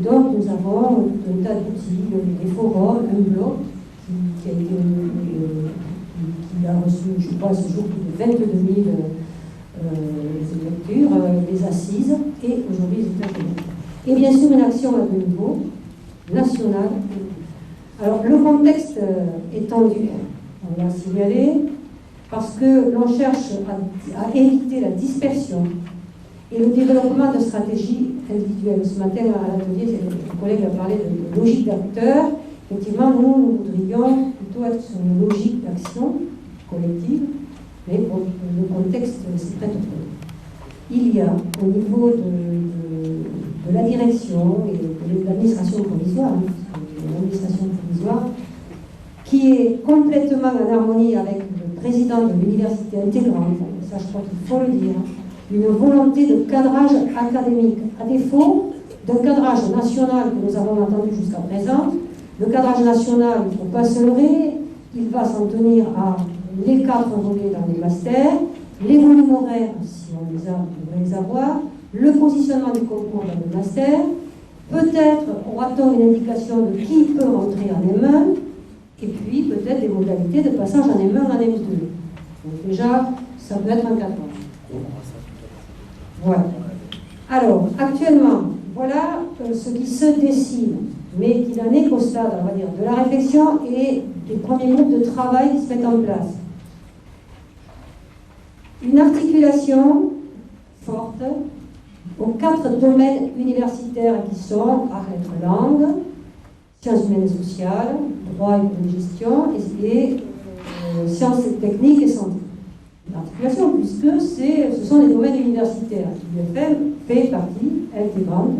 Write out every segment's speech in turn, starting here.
donc nous avons tout un tas d'outils, des forums, un blog qui a reçu, je crois, ce jour plus de 22 000 lectures, les assises et aujourd'hui les états généraux. Et bien sûr une action à deux niveaux, national. Alors le contexte est tendu, on l'a signalé, parce que l'on cherche à éviter la dispersion et le développement de stratégies individuelles. Ce matin à l'atelier, le collègue a parlé de logique d'acteur. Effectivement, nous voudrions plutôt être sur une logique d'action collective, mais bon, le contexte s'y prête au fond. Il y a au niveau de la direction et de l'administration provisoire, qui est complètement en harmonie avec le président de l'université intégrante, ça je crois qu'il faut le dire, une volonté de cadrage académique, à défaut d'un cadrage national que nous avons entendu jusqu'à présent. Le cadrage national, il ne faut pas se leurrer, il va s'en tenir à les 4 volets dans les masters, les volumes horaires, si on les a, on devrait les avoir, le positionnement du concours dans le master, peut-être aura-t-on une indication de qui peut rentrer en M1, et puis peut-être des modalités de passage en M1 en M2. Donc déjà, ça peut être un cadrage. Voilà. Alors, actuellement, voilà ce qui se dessine, mais qui n'en est qu'au stade, on va dire, de la réflexion et des premiers groupes de travail qui se mettent en place. Une articulation forte aux 4 domaines universitaires qui sont arts, lettres, langues, sciences humaines et sociales, droit, économie, gestion et sciences techniques et santé. L'articulation, puisque ce sont des domaines universitaires. L'UFM fait partie intégrante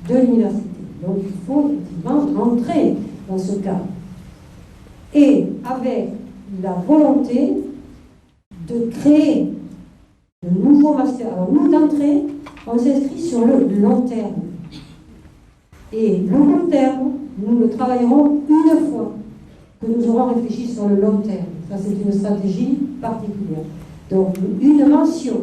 de l'université. Donc il faut effectivement rentrer dans ce cadre. Et avec la volonté de créer de nouveaux masters. Alors nous, d'entrée, on s'inscrit sur le long terme. Et le long terme, nous le travaillerons une fois que nous aurons réfléchi sur le long terme. Ça, c'est une stratégie particulière. Donc, une mention,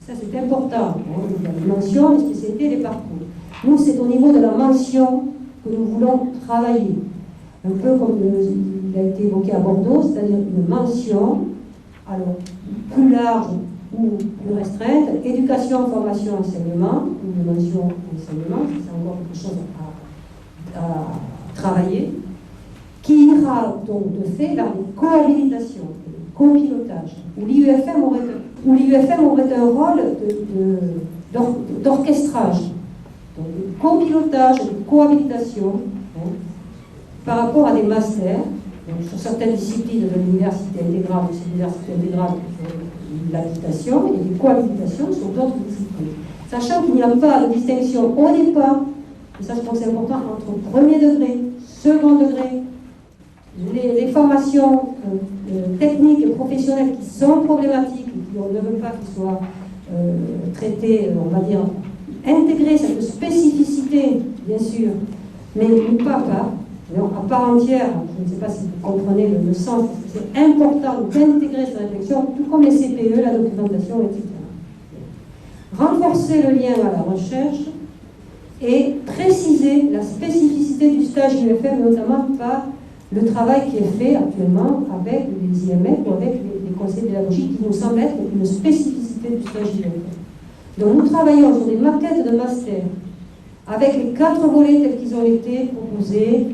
ça c'est important, hein, une mention, les spécialités, les parcours. Nous, c'est au niveau de la mention que nous voulons travailler. Un peu comme il a été évoqué à Bordeaux, c'est-à-dire une mention, alors plus large ou plus restreinte, éducation, formation, enseignement, une mention enseignement, c'est encore quelque chose à travailler, qui ira donc de fait vers les cohabilitations, le copilotage, où l'IUFM aurait un rôle d'orchestrage, donc de copilotage, de cohabilitation, hein, par rapport à des masters, donc sur certaines disciplines de l'université intégrale, de l'université intégrale, l'habilitation et les cohabilitations sur d'autres disciplines. Sachant qu'il n'y a pas de distinction au départ, et ça je pense que c'est important, entre premier degré, second degré, les formations techniques et professionnelles qui sont problématiques, et qui on ne veut pas qu'ils soient traitées, on va dire, intégrer cette spécificité, bien sûr, mais pas à part entière. Je ne sais pas si vous comprenez le sens, c'est important d'intégrer cette réflexion, tout comme les CPE, la documentation, etc. Renforcer le lien à la recherche et préciser la spécificité du stage UFM, notamment par le travail qui est fait actuellement avec les IMF ou avec les conseils pédagogiques qui nous semblent être une spécificité du stage UFM. Donc nous travaillons sur des maquettes de master avec les 4 volets tels qu'ils ont été proposés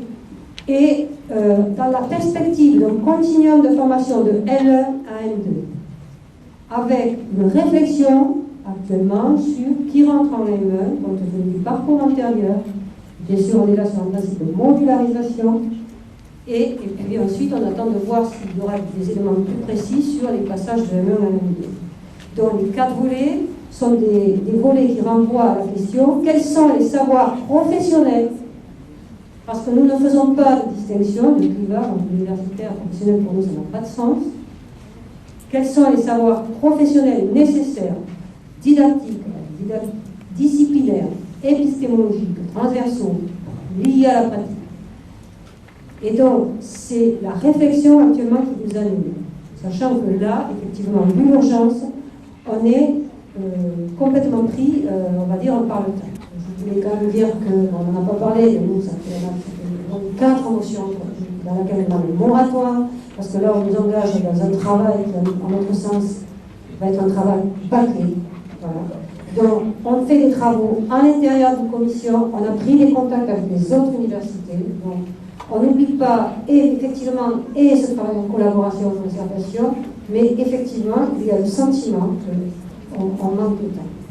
et dans la perspective d'un continuum de formation de L1 à L2 avec une réflexion actuellement sur qui rentre en M1 compte tenu du parcours antérieur. Bien sûr, on est là sur un principe de modularisation. Et puis ensuite, on attend de voir s'il y aura des éléments plus précis sur les passages de M1 à M2. Donc, les 4 volets sont des volets qui renvoient à la question quels sont les savoirs professionnels, parce que nous ne faisons pas de distinction de clivage entre universitaire et professionnel, pour nous, ça n'a pas de sens. Quels sont les savoirs professionnels nécessaires, didactiques, disciplinaires, épistémologiques, transversaux, liés à la pratique. Et donc, c'est la réflexion actuellement qui nous anime. Sachant que là, effectivement, l'urgence, on est complètement pris, on va dire, par le temps. Je voulais quand même dire qu'on n'en a pas parlé, nous, ça fait 4 motions dans lesquelles on a le moratoire, parce que là, on nous engage dans un travail qui, à notre sens, va être un travail bâclé. Voilà. Donc, on fait des travaux à l'intérieur d'une commission, on a pris des contacts avec les autres universités, donc on n'oublie pas, et effectivement, et ce travail en collaboration, en concertation, mais effectivement, il y a le sentiment qu'on manque de temps.